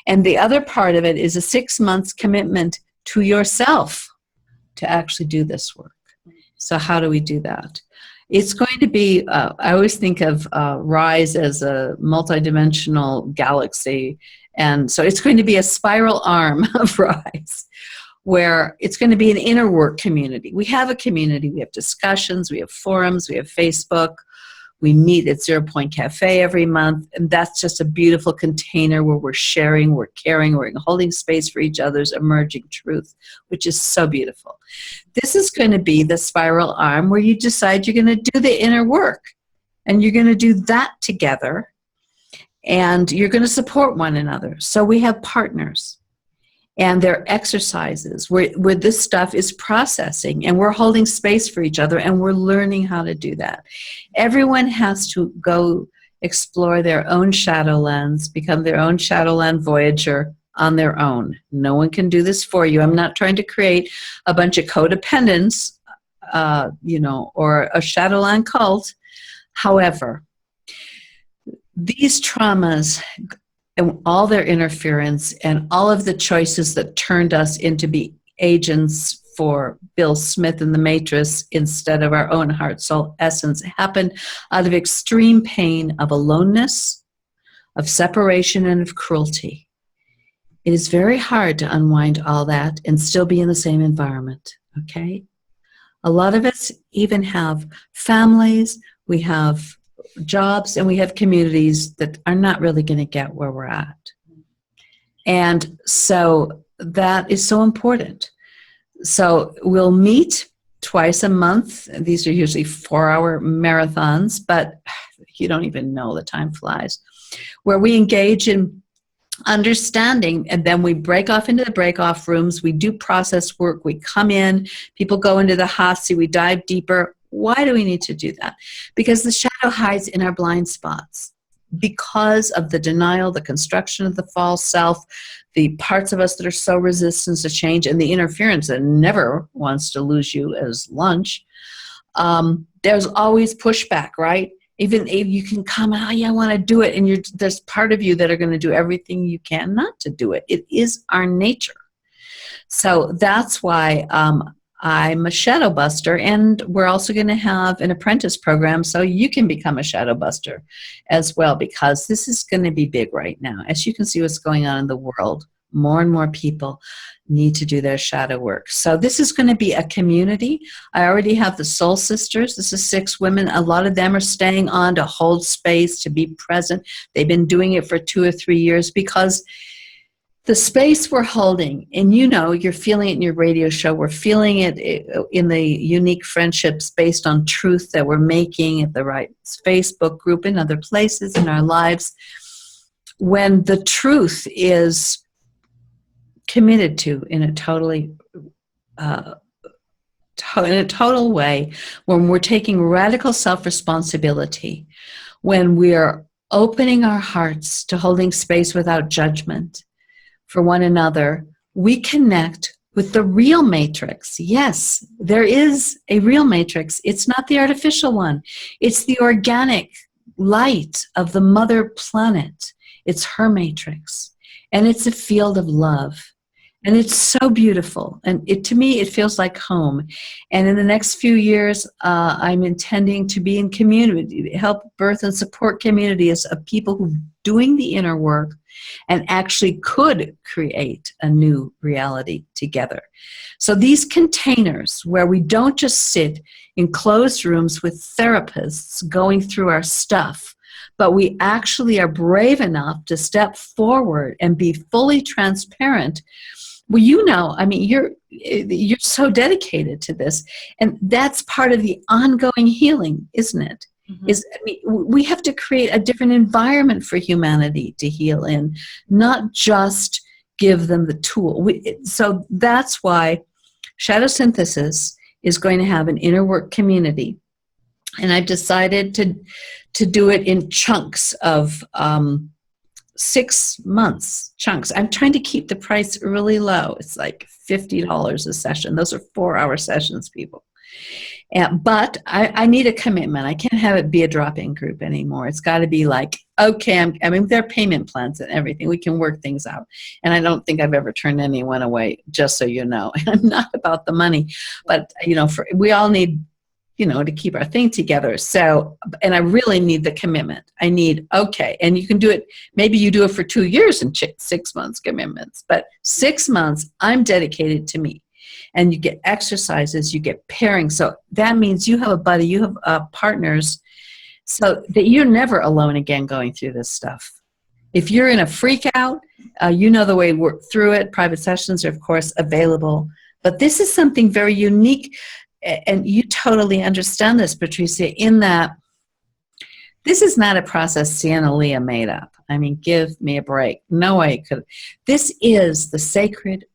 And the other part of it is a 6 months commitment to yourself to actually do this work. So how do we do that? It's going to be, I always think of Rise as a multidimensional galaxy. And so it's going to be a spiral arm of Rise, where it's going to be an inner work community. We have a community, we have discussions, we have forums, we have Facebook. We meet at 0 Point Cafe every month, and that's just a beautiful container where we're sharing, we're caring, we're holding space for each other's emerging truth, which is so beautiful. This is going to be the spiral arm where you decide you're going to do the inner work, and you're going to do that together, and you're going to support one another. So we have partners, and there are exercises where this stuff is processing, and we're holding space for each other, and we're learning how to do that. Everyone has to go explore their own shadowlands, become their own shadowland voyager on their own. No one can do this for you. I'm not trying to create a bunch of codependents, or a shadowland cult. However, these traumas and all their interference and all of the choices that turned us into be agents for Bill Smith and the Matrix instead of our own heart, soul, essence happened out of extreme pain of aloneness, of separation, and of cruelty. It is very hard to unwind all that and still be in the same environment, okay? A lot of us even have families, we have jobs, and we have communities that are not really going to get where we're at. And so that is so important. So we'll meet twice a month. These are usually 4-hour marathons, but you don't even know, the time flies, where we engage in understanding, and then we break off into the break-off rooms. We do process work. We come in, people go into the hot seat, we dive deeper. Why do we need to do that? Because the shadow hides in our blind spots. Because of the denial, the construction of the false self, the parts of us that are so resistant to change, and the interference that never wants to lose you as lunch, there's always pushback, right? Even if you can come, oh yeah, I want to do it, and there's part of you that are going to do everything you can not to do it. It is our nature. So that's why I'm a shadow buster, and we're also going to have an apprentice program so you can become a shadow buster as well, because this is going to be big right now. As you can see what's going on in the world, more and more people need to do their shadow work. So this is going to be a community. I already have the Soul Sisters. This is 6 women. A lot of them are staying on to hold space, to be present. They've been doing it for 2 or 3 years because the space we're holding, and you're feeling it in your radio show, we're feeling it in the unique friendships based on truth that we're making at the right Facebook group and other places in our lives. When the truth is committed to in a totally in a total way, when we're taking radical self-responsibility, when we're opening our hearts to holding space without judgment for one another, we connect with the real matrix. Yes, there is a real matrix. It's not the artificial one. It's the organic light of the mother planet. It's her matrix. And it's a field of love. And it's so beautiful. And to me, it feels like home. And in the next few years, I'm intending to be in community, help birth and support communities of people who are doing the inner work and actually could create a new reality together. So these containers where we don't just sit in closed rooms with therapists going through our stuff, but we actually are brave enough to step forward and be fully transparent. Well, you're so dedicated to this, and that's part of the ongoing healing, isn't it? Mm-hmm. We have to create a different environment for humanity to heal in, not just give them the tool. So that's why Shadow Synthesis is going to have an inner work community, and I've decided to do it in chunks of 6 months chunks. I'm trying to keep the price really low. It's like $50 a session. Those are 4-hour sessions, people. But I need a commitment. I can't have it be a drop-in group anymore. It's got to be like, okay, there are payment plans and everything. We can work things out. And I don't think I've ever turned anyone away, just so you know. I'm not about the money. But, we all need to keep our thing together. So, and I really need the commitment. I need, okay, and you can do it, maybe you do it for 2 years and 6 months commitments, but 6 months, I'm dedicated to me. And you get exercises, you get pairing. So that means you have a buddy, you have partners, so that you're never alone again going through this stuff. If you're in a freak out, you know the way to work through it. Private sessions are, of course, available. But this is something very unique, and you totally understand this, Patricia, in that this is not a process Sienna Leah made up. I mean, give me a break. No way it could. This is the sacred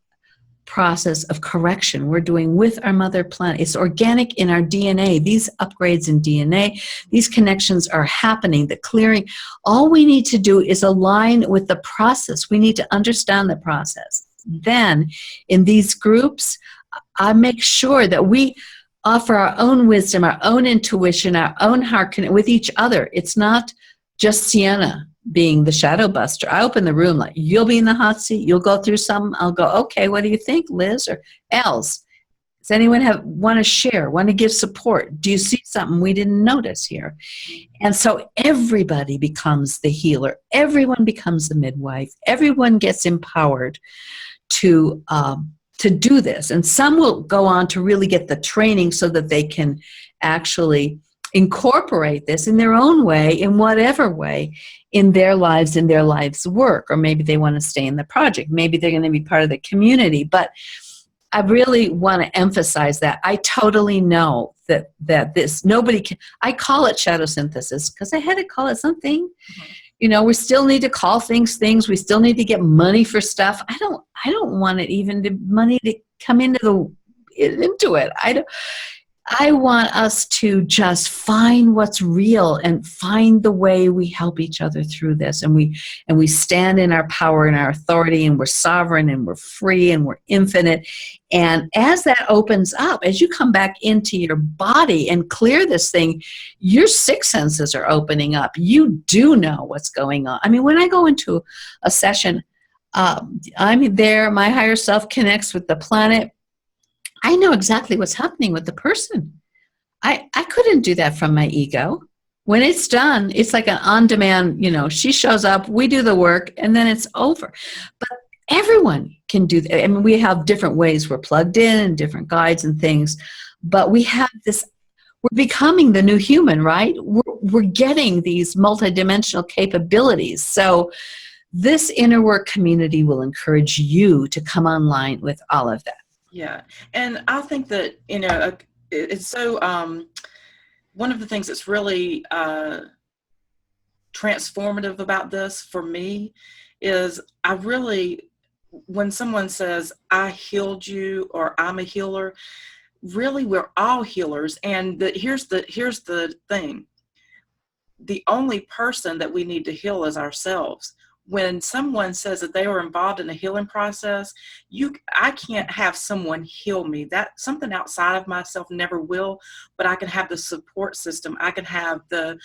process of correction we're doing with our mother planet. It's organic in our DNA. These upgrades in DNA, these connections are happening, the clearing. All we need to do is align with the process. We need to understand the process. Then, in these groups, I make sure that we offer our own wisdom, our own intuition, our own heart connect with each other. It's not just Sienna being the shadow buster. I open the room like, you'll be in the hot seat, you'll go through something, I'll go, okay, what do you think, Liz or Els? Does anyone want to share, want to give support? Do you see something we didn't notice here? And so everybody becomes the healer. Everyone becomes the midwife. Everyone gets empowered to do this. And some will go on to really get the training so that they can actually incorporate this in their own way, in whatever way, in their lives' work. Or maybe they want to stay in the project. Maybe they're going to be part of the community. But I really want to emphasize that. I totally know that this, nobody can, I call it shadow synthesis because I had to call it something. We still need to call things. We still need to get money for stuff. I don't want it even to money to come into it. I want us to just find what's real and find the way we help each other through this. And we stand in our power and our authority, and we're sovereign and we're free and we're infinite. And as that opens up, as you come back into your body and clear this thing, your sixth senses are opening up. You do know what's going on. I mean, when I go into a session, I'm there, my higher self connects with the planet. I know exactly what's happening with the person. I couldn't do that from my ego. When it's done, it's like an on-demand, she shows up, we do the work, and then it's over. But everyone can do that. I mean, we have different ways we're plugged in, different guides and things, but we have this, we're becoming the new human, right? We're getting these multidimensional capabilities. So this inner work community will encourage you to come online with all of that. Yeah. And I think that, it's so, one of the things that's really transformative about this for me is when someone says, I healed you, or I'm a healer, really we're all healers. And here's the thing. The only person that we need to heal is ourselves. When someone says that they were involved in a healing process, I can't have someone heal me. That something outside of myself never will, but I can have the support system. I can have the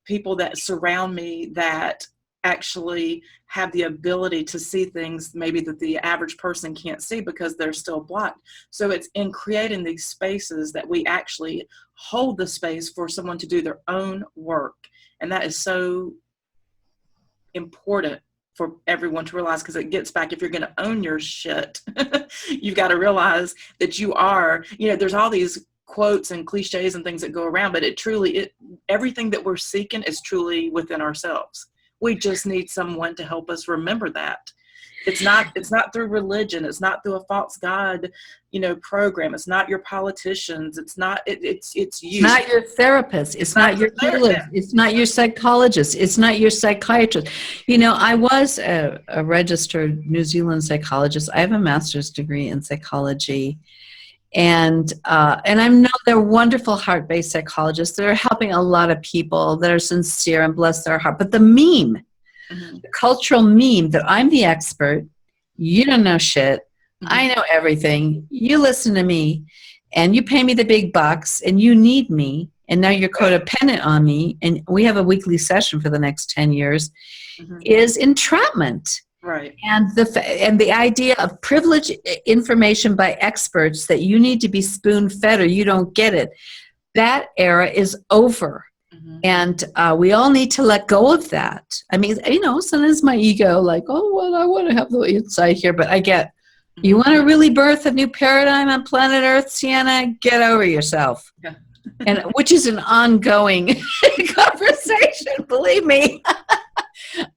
people that surround me that actually have the ability to see things maybe that the average person can't see because they're still blocked. So it's in creating these spaces that we actually hold the space for someone to do their own work. And that is so important for everyone to realize, because it gets back, if you're going to own your shit, you've got to realize that you are, there's all these quotes and cliches and things that go around, but everything that we're seeking is truly within ourselves. We just need someone to help us remember that. It's not through religion. It's not through a false God, program. It's not your politicians. It's you. It's not your therapist. It's not your healer. It's not your psychologist. It's not your psychiatrist. I was a registered New Zealand psychologist. I have a master's degree in psychology. And I know they're wonderful heart-based psychologists that are helping a lot of people that are sincere and bless their heart. But the meme, the cultural meme that I'm the expert, you don't know shit, I know everything, you listen to me, and you pay me the big bucks, and you need me, and now you're codependent on me, and we have a weekly session for the next 10 years, is entrapment. Right. And the idea of privileged information by experts that you need to be spoon-fed or you don't get it, that era is over. Mm-hmm. And we all need to let go of that. I mean, sometimes my ego, like, oh, well, I want to have the insight here, but I get, you want to really birth a new paradigm on planet Earth, Sienna? Get over yourself. Yeah. And which is an ongoing conversation, believe me.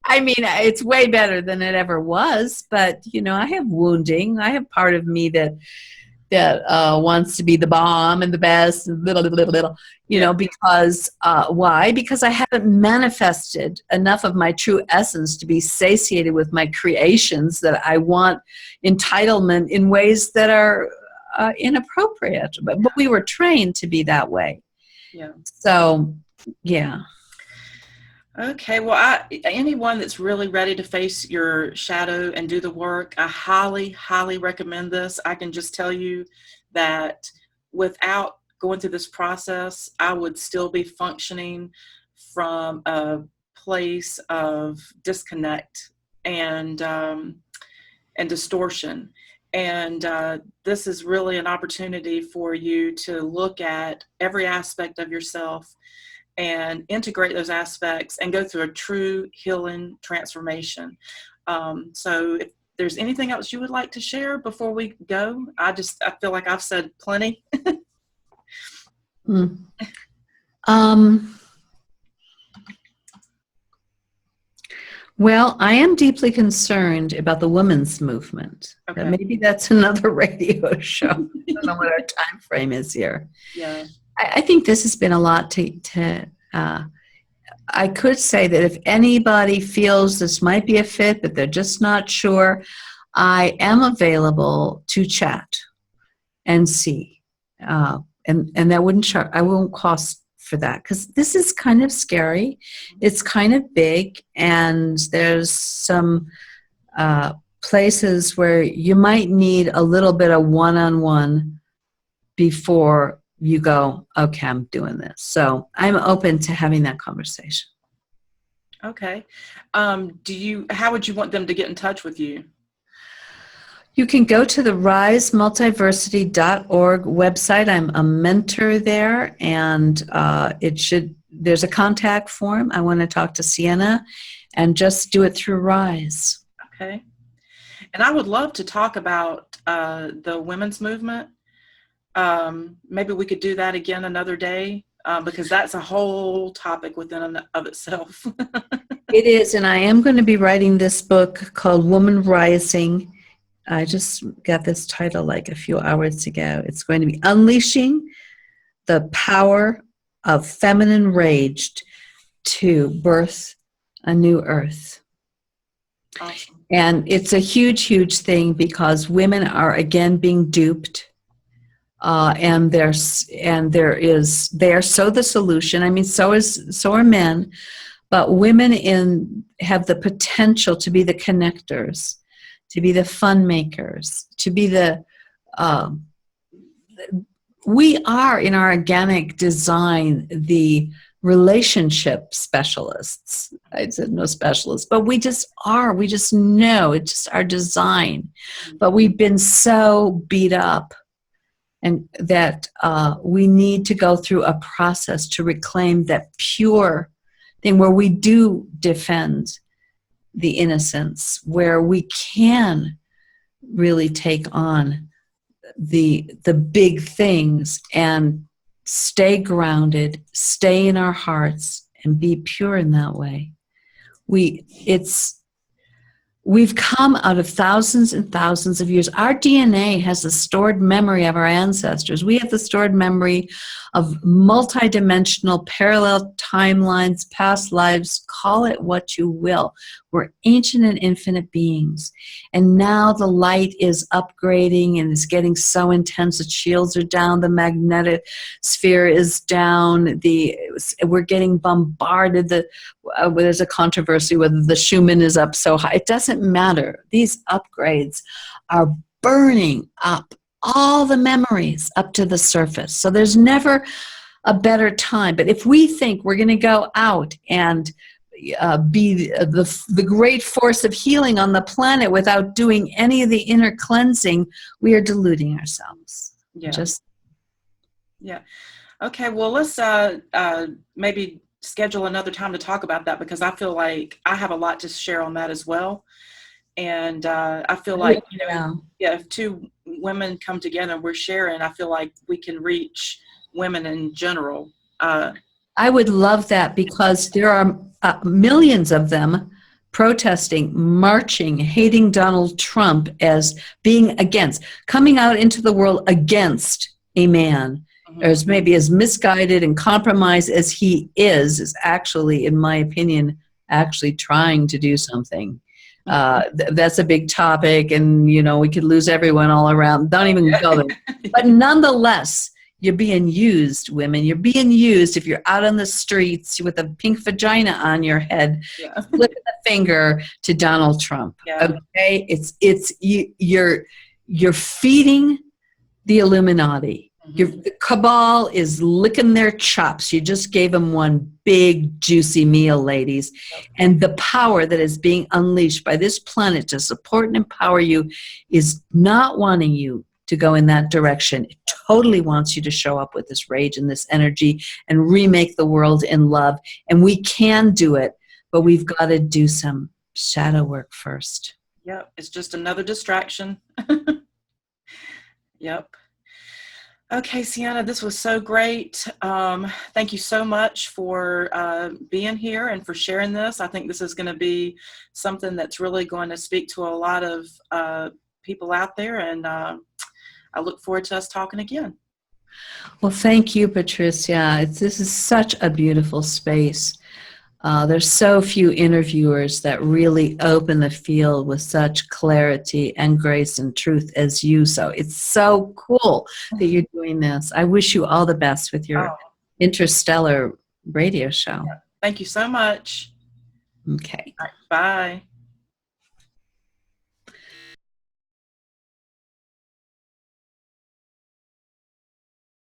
I mean, it's way better than it ever was, but I have wounding. I have part of me that wants to be the bomb and the best, and little, because why? Because I haven't manifested enough of my true essence to be satiated with my creations, that I want entitlement in ways that are inappropriate. But we were trained to be that way. Yeah. So, yeah. Okay, well, anyone that's really ready to face your shadow and do the work, I highly, highly recommend this. I can just tell you that without going through this process, I would still be functioning from a place of disconnect and distortion. And this is really an opportunity for you to look at every aspect of yourself and integrate those aspects and go through a true healing transformation. So if there's anything else you would like to share before we go, I feel like I've said plenty. Well, I am deeply concerned about the women's movement. Okay. Maybe that's another radio show. I don't know what our time frame is here. Yeah. I think this has been a lot to I could say that if anybody feels this might be a fit, but they're just not sure, I am available to chat and see. And that I won't cost for that, because this is kind of scary. It's kind of big, and there's some places where you might need a little bit of one-on-one before you go, okay, I'm doing this. So I'm open to having that conversation. Okay. How would you want them to get in touch with you? You can go to the risemultiversity.org website. I'm a mentor there, and there's a contact form. I want to talk to Sienna, and just do it through Rise. Okay. And I would love to talk about the women's movement. Maybe we could do that again another day, because that's a whole topic within and of itself. It is, and I am going to be writing this book called Woman Rising. I just got this title like a few hours ago. It's going to be Unleashing the Power of Feminine Rage to Birth a New Earth. Awesome. And it's a huge, huge thing, because women are again being duped. And they are so the solution. I mean, so are men, but women have the potential to be the connectors, to be the fun makers, to be we are in our organic design the relationship specialists. I said no specialists, but we just are. We just know. It's just our design. But we've been so beat up, and that we need to go through a process to reclaim that pure thing where we do defend the innocence, where we can really take on the big things and stay grounded, stay in our hearts, and be pure in that way. We've come out of thousands and thousands of years. Our DNA has the stored memory of our ancestors. We have the stored memory of multidimensional parallel timelines, past lives, call it what you will. We're ancient and infinite beings. And now the light is upgrading and is getting so intense. The shields are down, the magnetic sphere is down, we're getting bombarded. There's a controversy whether the Schumann is up so high. It doesn't matter. These upgrades are burning up all the memories up to the surface. So there's never a better time. But if we think we're going to go out and be the great force of healing on the planet without doing any of the inner cleansing, we are deluding ourselves. Yeah. Just yeah. Okay. Well, let's maybe schedule another time to talk about that, because I feel like I have a lot to share on that as well. And I feel like, yeah, if two women come together and we're sharing, I feel like we can reach women in general. I would love that, because there are millions of them protesting, marching, hating Donald Trump as being against, coming out into the world against a man, or as maybe as misguided and compromised as he is actually, in my opinion, actually trying to do something. That's a big topic, and we could lose everyone all around. Don't even go there. But nonetheless, you're being used, women. You're being used if you're out on the streets with a pink vagina on your head, flipping the finger to Donald Trump. Okay, you're feeding the Illuminati. The cabal is licking their chops. You just gave them one big juicy meal, ladies. And the power that is being unleashed by this planet to support and empower you is not wanting you to go in that direction. It totally wants you to show up with this rage and this energy and remake the world in love. And we can do it, but we've got to do some shadow work first. Yep, it's just another distraction. Yep. Okay, Sienna, this was so great. Thank you so much for being here and for sharing this. I think this is going to be something that's really going to speak to a lot of people out there, and I look forward to us talking again. Well, thank you, Patricia. This is such a beautiful space. There's so few interviewers that really open the field with such clarity and grace and truth as you. So it's so cool that you're doing this. I wish you all the best with your interstellar radio show. Thank you so much. Okay. All right, bye.